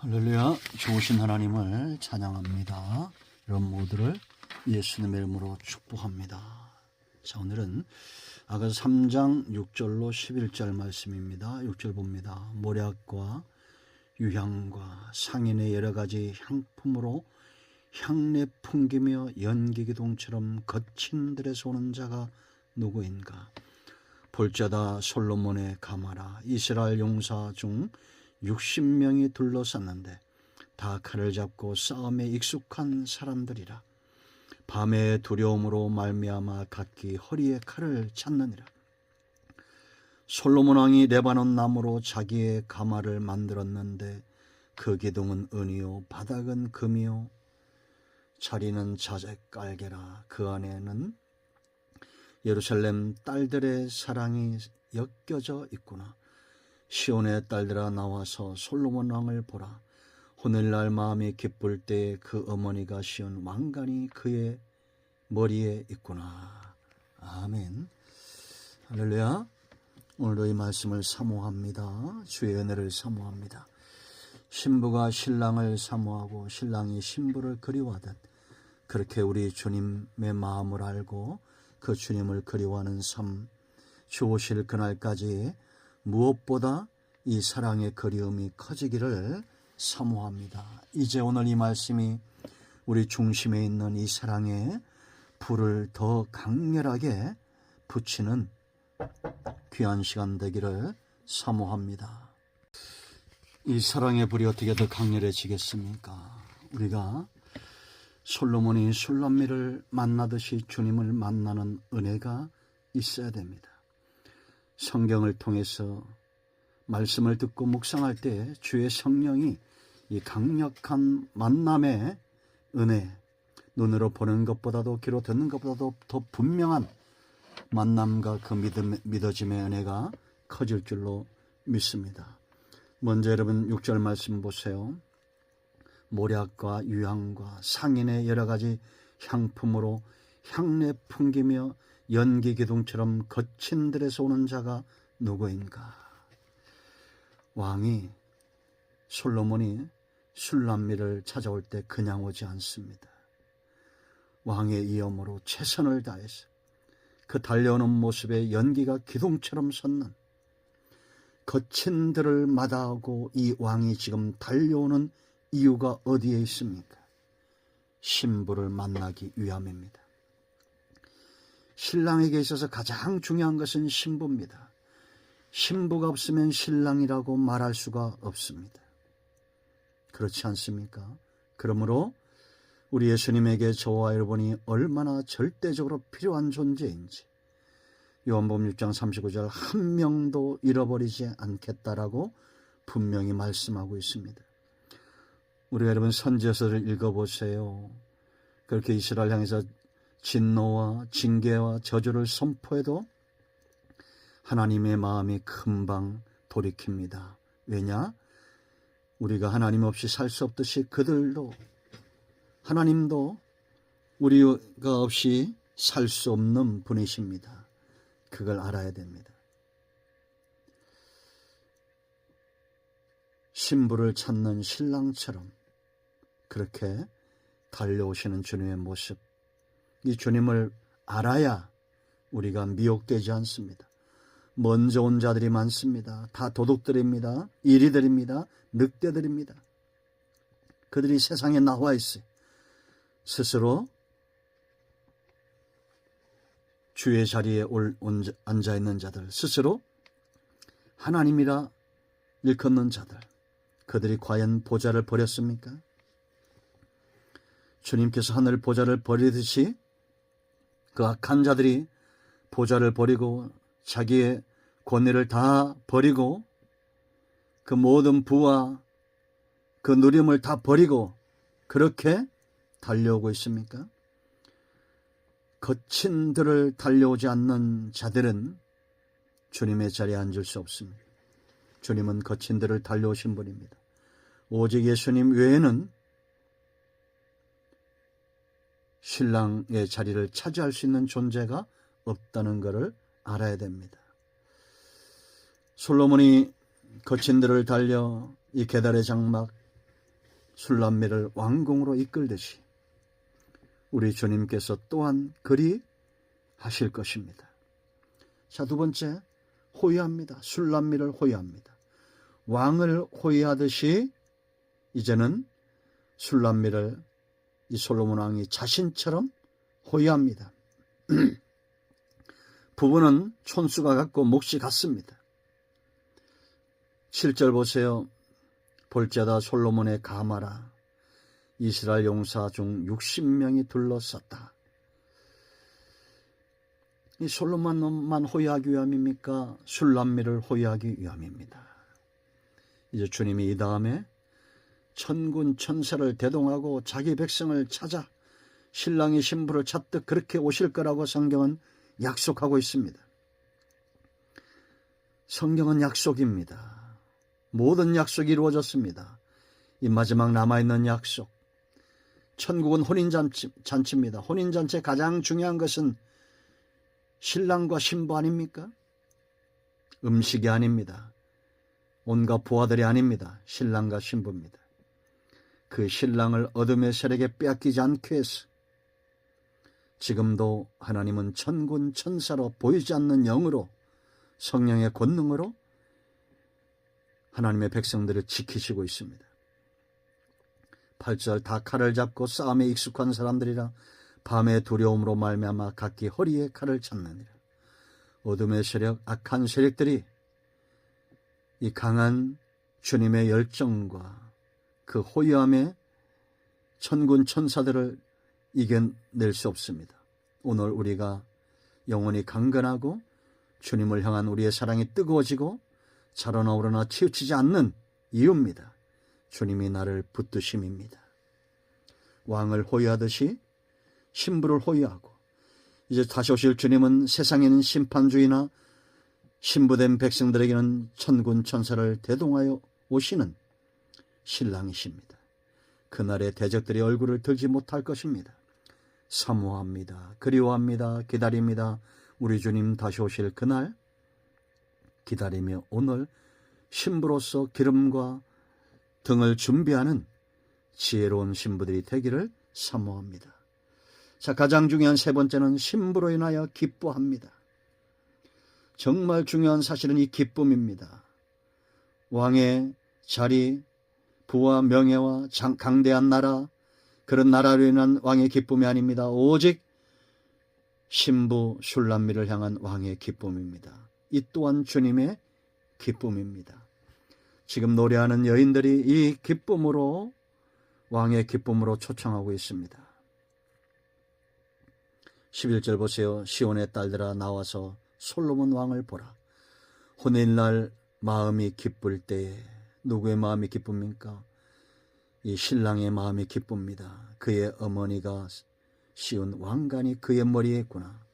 할렐루야. 좋으신 하나님을 찬양합니다. 여러분 모두를 예수님의 이름으로 축복합니다. 자, 오늘은 아가서 3장 6절로 11절 말씀입니다. 6절 봅니다. 모략과 유향과 상인의 여러 가지 향품으로 향내 풍기며 연기기둥처럼 거친 들에서 오는 자가 누구인가? 볼자다 솔로몬의 가마라. 이스라엘 용사 중 60명이 둘러쌌는데 다 칼을 잡고 싸움에 익숙한 사람들이라. 밤의 두려움으로 말미암아 각기 허리에 칼을 찾느니라. 솔로몬 왕이 레바논 나무로 자기의 가마를 만들었는데 그 기둥은 은이요 바닥은 금이요 자리는 자색 깔개라. 그 안에는 예루살렘 딸들의 사랑이 엮여져 있구나. 시온의 딸들아 나와서 솔로몬 왕을 보라. 오늘날 마음이 기쁠 때에 그 어머니가 씌운 왕관이 그의 머리에 있구나. 아멘. 할렐루야. 오늘도 이 말씀을 사모합니다. 주의 은혜를 사모합니다. 신부가 신랑을 사모하고 신랑이 신부를 그리워하듯 그렇게 우리 주님의 마음을 알고 그 주님을 그리워하는 삶, 주 오실 그날까지 무엇보다 이 사랑의 그리움이 커지기를 사모합니다. 이제 오늘 이 말씀이 우리 중심에 있는 이 사랑의 불을 더 강렬하게 붙이는 귀한 시간 되기를 사모합니다. 이 사랑의 불이 어떻게 더 강렬해지겠습니까? 우리가 솔로몬이 술람미를 만나듯이 주님을 만나는 은혜가 있어야 됩니다. 성경을 통해서 말씀을 듣고 묵상할 때 주의 성령이 이 강력한 만남의 은혜, 눈으로 보는 것보다도 귀로 듣는 것보다도 더 분명한 만남과 그 믿어짐의 은혜가 커질 줄로 믿습니다. 먼저 여러분 6절 말씀 보세요. 모략과 유향과 상인의 여러 가지 향품으로 향내 풍기며 연기 기둥처럼 거친 들에서 오는 자가 누구인가? 왕이 솔로몬이 술람미를 찾아올 때 그냥 오지 않습니다. 왕의 이엄으로 최선을 다해서 그 달려오는 모습에 연기가 기둥처럼 솟는 거친 들을 마다하고 이 왕이 지금 달려오는 이유가 어디에 있습니까? 신부를 만나기 위함입니다. 신랑에게 있어서 가장 중요한 것은 신부입니다. 신부가 없으면 신랑이라고 말할 수가 없습니다. 그렇지 않습니까? 그러므로 우리 예수님에게 저와 여러분이 얼마나 절대적으로 필요한 존재인지 요한복음 6장 39절 한 명도 잃어버리지 않겠다라고 분명히 말씀하고 있습니다. 우리가 여러분 선지서를 읽어보세요. 그렇게 이스라엘 향해서 진노와 징계와 저주를 선포해도 하나님의 마음이 금방 돌이킵니다. 왜냐? 우리가 하나님 없이 살 수 없듯이 그들도 하나님도 우리가 없이 살 수 없는 분이십니다. 그걸 알아야 됩니다. 신부를 찾는 신랑처럼 그렇게 달려오시는 주님의 모습, 이 주님을 알아야 우리가 미혹되지 않습니다. 먼저 온 자들이 많습니다. 다 도둑들입니다. 이리들입니다. 늑대들입니다. 그들이 세상에 나와 있어요. 스스로 주의 자리에 앉아있는 자들, 스스로 하나님이라 일컫는 자들, 그들이 과연 보좌를 버렸습니까? 주님께서 하늘 보좌를 버리듯이 그 악한 자들이 보좌를 버리고 자기의 권위를 다 버리고 그 모든 부와 그 누림을 다 버리고 그렇게 달려오고 있습니까? 거친 들을 달려오지 않는 자들은 주님의 자리에 앉을 수 없습니다. 주님은 거친 들을 달려오신 분입니다. 오직 예수님 외에는 신랑의 자리를 차지할 수 있는 존재가 없다는 것을 알아야 됩니다. 솔로몬이 거친 들을 달려 이 게달의 장막 술람미를 왕궁으로 이끌듯이 우리 주님께서 또한 그리 하실 것입니다. 자, 두 번째, 호위합니다. 술람미를 호위합니다. 왕을 호위하듯이 이제는 술람미를 이 솔로몬 왕이 자신처럼 호위합니다. 부부는 촌수가 같고 몫이 같습니다. 7절 보세요. 볼지어다 솔로몬의 가마라 이스라엘 용사 중 60명이 둘러쌌다. 이 솔로몬만 호위하기 위함입니까? 술람미를 호위하기 위함입니다. 이제 주님이 이 다음에 천군 천사를 대동하고 자기 백성을 찾아 신랑이 신부를 찾듯 그렇게 오실 거라고 성경은 약속하고 있습니다. 성경은 약속입니다. 모든 약속이 이루어졌습니다. 이 마지막 남아있는 약속. 천국은 혼인잔치입니다. 혼인잔치의 가장 중요한 것은 신랑과 신부 아닙니까? 음식이 아닙니다. 온갖 부하들이 아닙니다. 신랑과 신부입니다. 그 신랑을 어둠의 세력에 빼앗기지 않기 위해서 지금도 하나님은 천군 천사로 보이지 않는 영으로 성령의 권능으로 하나님의 백성들을 지키시고 있습니다. 8절 다 칼을 잡고 싸움에 익숙한 사람들이라 밤의 두려움으로 말미암아 각기 허리에 칼을 찾느니라. 어둠의 세력, 악한 세력들이 이 강한 주님의 열정과 그 호위함의 천군 천사들을 이겨낼 수 없습니다. 오늘 우리가 영혼이 강건하고 주님을 향한 우리의 사랑이 뜨거워지고 자라나 오르나 치우치지 않는 이유입니다. 주님이 나를 붙드심입니다. 왕을 호위하듯이 신부를 호위하고 이제 다시 오실 주님은 세상에는 심판주의나 신부된 백성들에게는 천군 천사를 대동하여 오시는 신랑이십니다. 그날의 대적들의 얼굴을 들지 못할 것입니다. 사모합니다. 그리워합니다. 기다립니다. 우리 주님 다시 오실 그날 기다리며 오늘 신부로서 기름과 등을 준비하는 지혜로운 신부들이 되기를 사모합니다. 자, 가장 중요한 세 번째는 신부로 인하여 기뻐합니다. 정말 중요한 사실은 이 기쁨입니다. 왕의 자리, 부와 명예와 강대한 나라, 그런 나라로 인한 왕의 기쁨이 아닙니다. 오직 신부 술람미를 향한 왕의 기쁨입니다. 이 또한 주님의 기쁨입니다. 지금 노래하는 여인들이 이 기쁨으로 왕의 기쁨으로 초청하고 있습니다. 11절 보세요. 시온의 딸들아 나와서 솔로몬 왕을 보라. 혼인날 마음이 기쁠 때에 누구의 마음이 기쁩니까? 이 신랑의 마음이 기쁩니다. 그의 어머니가 씌운 왕관이 그의 머리에 있구나.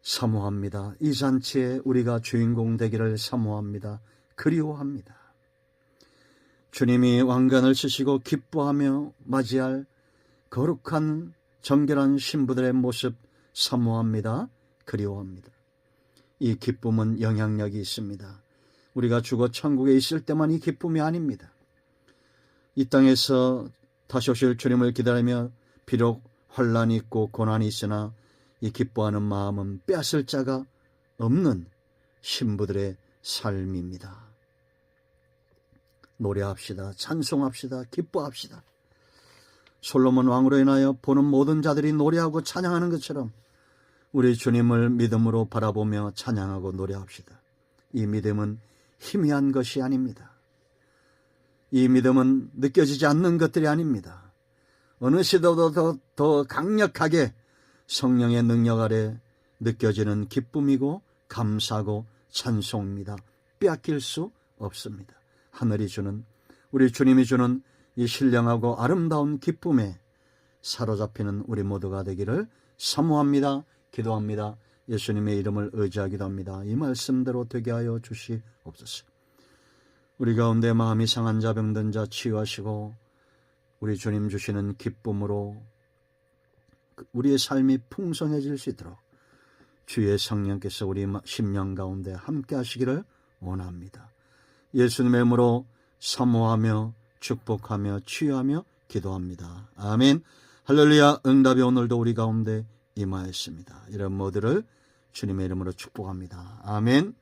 사모합니다. 이 잔치에 우리가 주인공 되기를 사모합니다. 그리워합니다. 주님이 왕관을 쓰시고 기뻐하며 맞이할 거룩한 정결한 신부들의 모습 사모합니다. 그리워합니다. 이 기쁨은 영향력이 있습니다. 우리가 죽어 천국에 있을 때만 이 기쁨이 아닙니다. 이 땅에서 다시 오실 주님을 기다리며 비록 환난이 있고 고난이 있으나 이 기뻐하는 마음은 빼앗을 자가 없는 신부들의 삶입니다. 노래합시다. 찬송합시다. 기뻐합시다. 솔로몬 왕으로 인하여 보는 모든 자들이 노래하고 찬양하는 것처럼 우리 주님을 믿음으로 바라보며 찬양하고 노래합시다. 이 믿음은 희미한 것이 아닙니다. 이 믿음은 느껴지지 않는 것들이 아닙니다. 어느 시대보다 더 강력하게 성령의 능력 아래 느껴지는 기쁨이고 감사고 찬송입니다. 빼앗길 수 없습니다. 하늘이 주는, 우리 주님이 주는 이 신령하고 아름다운 기쁨에 사로잡히는 우리 모두가 되기를 사모합니다. 기도합니다. 예수님의 이름을 의지하기도 합니다. 이 말씀대로 되게 하여 주시옵소서. 우리 가운데 마음이 상한 자 병든 자 치유하시고 우리 주님 주시는 기쁨으로 우리의 삶이 풍성해질 수 있도록 주의 성령께서 우리 심령 가운데 함께 하시기를 원합니다. 예수님의 이름으로 사모하며 축복하며 치유하며 기도합니다. 아멘. 할렐루야. 응답이 오늘도 우리 가운데 임하였습니다. 이런 모두를 주님의 이름으로 축복합니다. 아멘.